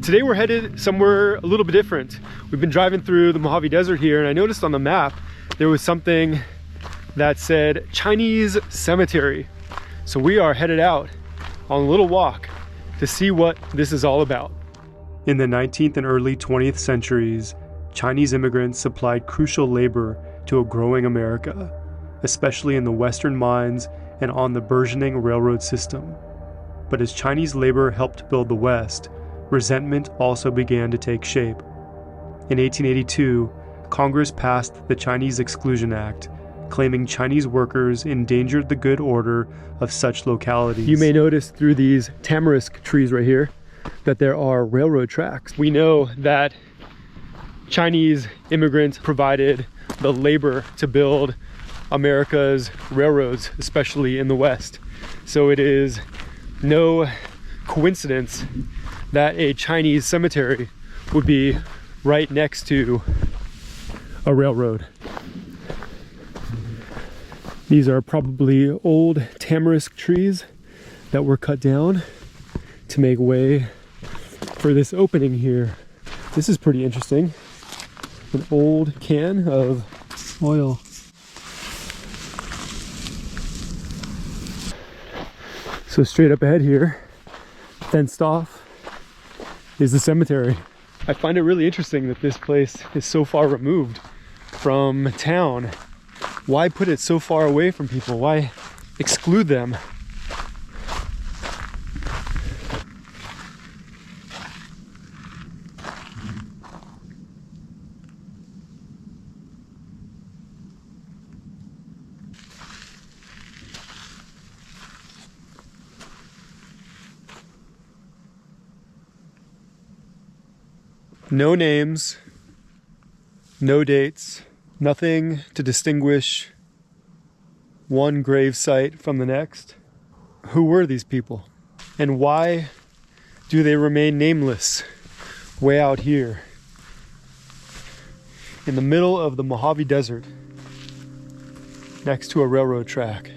Today we're headed somewhere a little bit different. We've been driving through the Mojave Desert here, and I noticed on the map there was something that said Chinese cemetery. So we are headed out on a little walk to see what this is all about. In the 19th and early 20th centuries, Chinese immigrants supplied crucial labor to a growing America, especially in the western mines and on the burgeoning railroad system. But as Chinese labor helped build the West, resentment also began to take shape. In 1882, Congress passed the Chinese Exclusion Act, claiming Chinese workers endangered the good order of such localities. You may notice through these tamarisk trees right here that there are railroad tracks. We know that Chinese immigrants provided the labor to build America's railroads, especially in the West. So it is no coincidence that a Chinese cemetery would be right next to a railroad. These are probably old tamarisk trees that were cut down to make way for this opening here. This is pretty interesting. An old can of oil. So straight up ahead here, fenced off, is the cemetery. I find it really interesting that this place is so far removed from town. Why put it so far away from people? Why exclude them? No names, no dates, nothing to distinguish one grave site from the next. Who were these people? And why do they remain nameless way out here in the middle of the Mojave Desert next to a railroad track?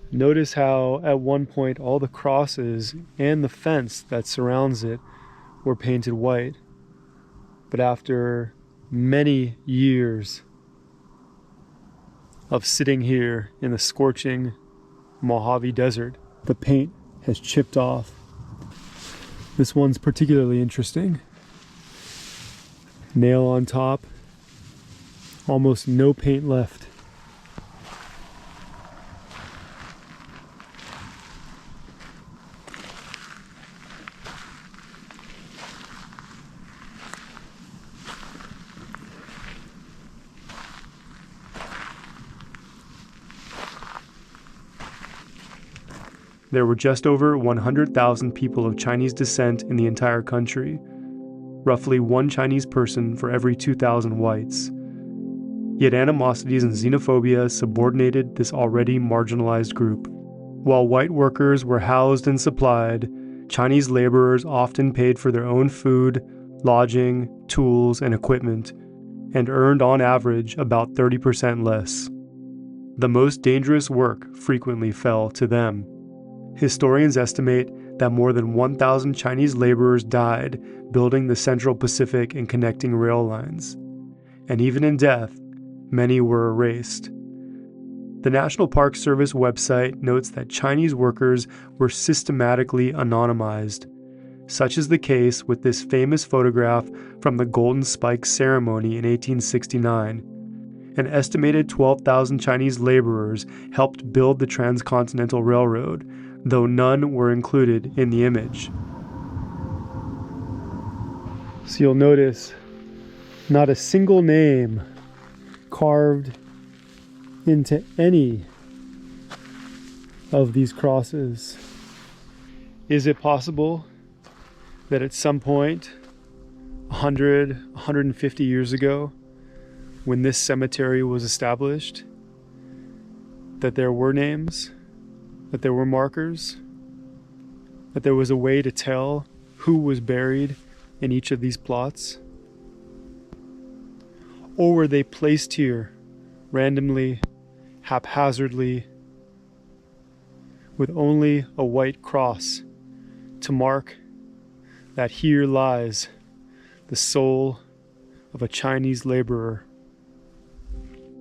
Notice how at one point all the crosses and the fence that surrounds it were painted white. But after many years of sitting here in the scorching Mojave Desert, the paint has chipped off. This one's particularly interesting. Nail on top, almost no paint left. There were just over 100,000 people of Chinese descent in the entire country, roughly one Chinese person for every 2,000 whites. Yet animosities and xenophobia subordinated this already marginalized group. While white workers were housed and supplied, Chinese laborers often paid for their own food, lodging, tools, and equipment, and earned on average about 30% less. The most dangerous work frequently fell to them. Historians estimate that more than 1,000 Chinese laborers died building the Central Pacific and connecting rail lines. And even in death, many were erased. The National Park Service website notes that Chinese workers were systematically anonymized. Such is the case with this famous photograph from the Golden Spike ceremony in 1869. An estimated 12,000 Chinese laborers helped build the Transcontinental Railroad, though none were included in the image. So you'll notice Not a single name carved into any of these crosses. Is it possible that at some point 100, 150 years ago, when this cemetery was established, that there were names, that there were markers, that there was a way to tell who was buried in each of these plots? Or were they placed here randomly, haphazardly, with only a white cross to mark that here lies the soul of a Chinese laborer?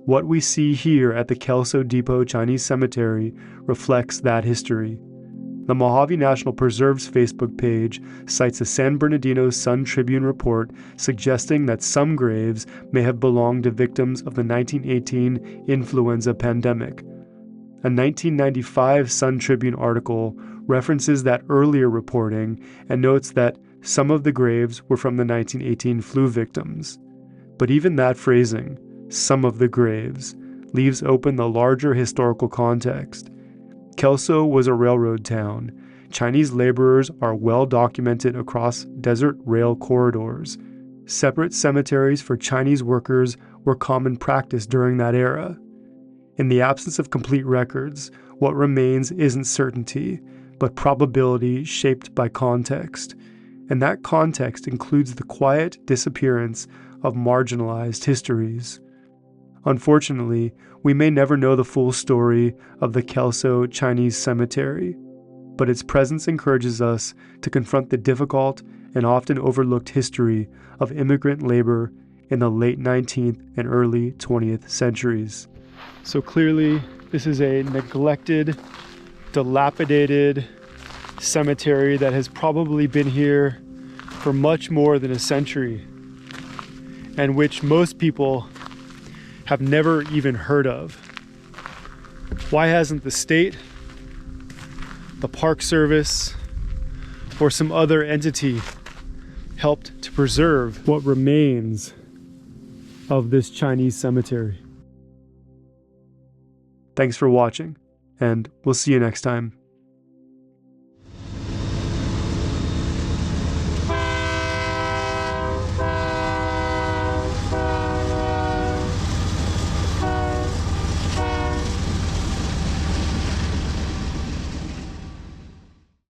What we see here at the Kelso Depot Chinese Cemetery reflects that history. The Mojave National Preserve's Facebook page cites a San Bernardino Sun-Tribune report suggesting that some graves may have belonged to victims of the 1918 influenza pandemic. A 1995 Sun-Tribune article references that earlier reporting and notes that some of the graves were from the 1918 flu victims. But even that phrasing, some of the graves, leaves open the larger historical context. Kelso was a railroad town. Chinese laborers are well documented across desert rail corridors. Separate cemeteries for Chinese workers were common practice during that era. In the absence of complete records, what remains isn't certainty, but probability shaped by context. And that context includes the quiet disappearance of marginalized histories. Unfortunately, we may never know the full story of the Kelso Chinese Cemetery, but its presence encourages us to confront the difficult and often overlooked history of immigrant labor in the late 19th and early 20th centuries. So clearly, this is a neglected, dilapidated cemetery that has probably been here for much more than a century, and which most people have never even heard of. Why hasn't the state, the Park Service, or some other entity helped to preserve what remains of this Chinese cemetery? Thanks for watching, and we'll see you next time.